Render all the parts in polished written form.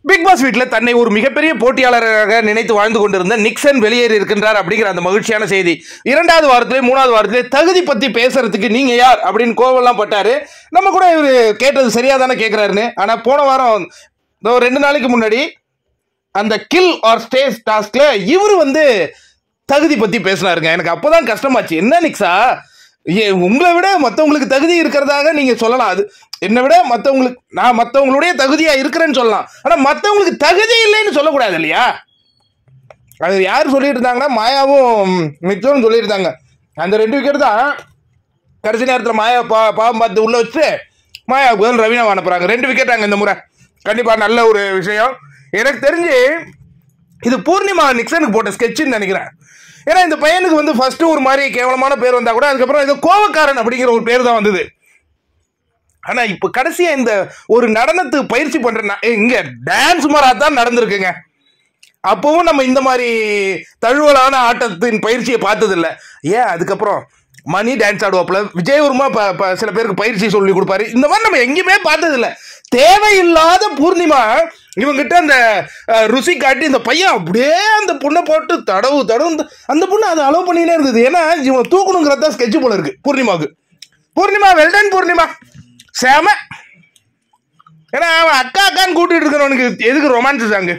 Big pass வீட்டில் தன்னை ஒரு மிகப்பெரிய போட்டியாளராக நினைத்து வாழ்ந்து கொண்டிருந்த நிக்சன் வெளியேறி இருக்கின்றார் அப்படிங்கிற அந்த மகிழ்ச்சியான செய்தி. 2வது வாரத்திலே 3வது வாரத்திலே தகுதி பத்தி பேசுறதுக்கு நீங்க யார் அப்படின்னு கோவம்லாம் பட்டாரு. நம்ம கூட இவர் கேட்டது சரியா தானே கேட்கிறாருன்னு. ஆனா போன வாரம் 2 நாளைக்கு முன்னாடி அந்த கில் ஆர் ஸ்டேஸ் டாஸ்க்ல இவர் தகுதி பத்தி பேசினாருங்க. எனக்கு அப்போதான் கஷ்டமாச்சு. என்ன நிக்ஸா, உங்களை விட மற்றவங்களுக்கு தகுதி இருக்கிறதாக நீங்க சொல்லலாம். அது என்னை விட மற்றவங்களுக்கு நான் மற்றவங்களுடைய தகுதியா இருக்கிறேன்னு சொல்லலாம். ஆனா மற்றவங்களுக்கு தகுதி இல்லைன்னு சொல்லக்கூடாது இல்லையா? அது யார் சொல்லிட்டு இருந்தாங்கன்னா மாயாவும் மிச்சரும் சொல்லியிருந்தாங்க. அந்த 2 விக்கெட் தான் கடைசி நேரத்தில் மாயா பாவம் பார்த்து உள்ள வச்சு மாயாவுக்கு ரவீனா அனுப்புறாங்க. 2 விக்கெட் அங்கே இந்த முறை. கண்டிப்பா நல்ல ஒரு விஷயம். எனக்கு தெரிஞ்சு இது பூர்ணிமா நிக்சனுக்கு போட்ட ஸ்கெட்சுன்னு நினைக்கிறேன். ஏன்னா இந்த பையனுக்கு ஃபர்ஸ்ட் ஒரு மாதிரி கேவலமான பேர் வந்தா கூட அதுக்கப்புறம் இது கோவக்காரன் அப்படிங்கிற ஒரு பேர் தான் வந்தது. ஆனா இப்ப கடைசியா இந்த ஒரு நடனத்துக்கு பயிற்சி பண்ற இங்க டான்ஸ் மாரா தான் நடந்திருக்குங்க. அப்பவும் நம்ம இந்த மாதிரி தழுவலான ஆட்டத்தின் பயிற்சியை பார்த்தது இல்லை. ஏன் அதுக்கப்புறம் மணி டான்ஸ் ஆடுவாப்புல, விஜயவர்மா சில பேருக்கு பயிற்சி சொல்லி கொடுப்பாரு. இந்த மாதிரி நம்ம எங்கேயுமே பார்த்தது இல்லை. தேவையில்லாத பூர்ணிமா இவங்கிட்ட அந்த ருசி காட்டி இந்த பையன் அப்படியே அந்த பொண்ணை போட்டு தடவு அந்த பொண்ணு அதை அலோவ் பண்ணினே இருந்தது. ஏன்னா இவனை தூக்கணுங்கிறதா ஸ்கெட்ச் போல இருக்கு பூர்ணிமாவுக்கு. பூர்ணிமா வெல்டன் பூர்ணிமா சேம. ஏன்னா அவன் அக்கான்னு கூட்டிட்டு இருக்கிறவனுக்கு எதுக்கு ரொமான்ஸ் சாங்கு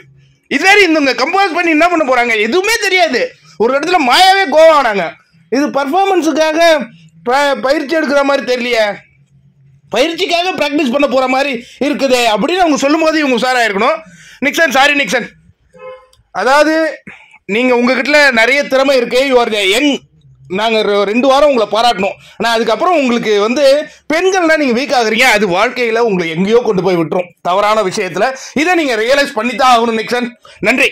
இது மாதிரி இந்த கம்போஸ் பண்ணி என்ன பண்ண போறாங்க எதுவுமே தெரியாது. ஒரு இடத்துல மாயாவே கோவம் ஆனாங்க. இது பர்ஃபார்மன்ஸுக்காக பயிற்சி எடுக்கிற மாதிரி தெரியலையே, பயிற்சிக்காக பிராக்டிஸ் பண்ண போற மாதிரி இருக்குது அப்படின்னு அவங்க சொல்லும் போது இவங்க உஷாராக இருக்கணும். நிக்சன் சாரி நிக்சன், அதாவது நீங்க உங்ககிட்ட நிறைய திறமை இருக்கு. Your young. நாங்க 2 வாரம் உங்களை பாராட்டணும். ஆனா அதுக்கப்புறம் உங்களுக்கு பெண்கள்னா நீங்க வீக் ஆகுறீங்க. அது வாழ்க்கையில உங்களை எங்கேயோ கொண்டு போய் விட்டுரும் தவறான விஷயத்துல. இதை நீங்க ரியலைஸ் பண்ணித்தான் ஆகணும் நிக்சன். நன்றி.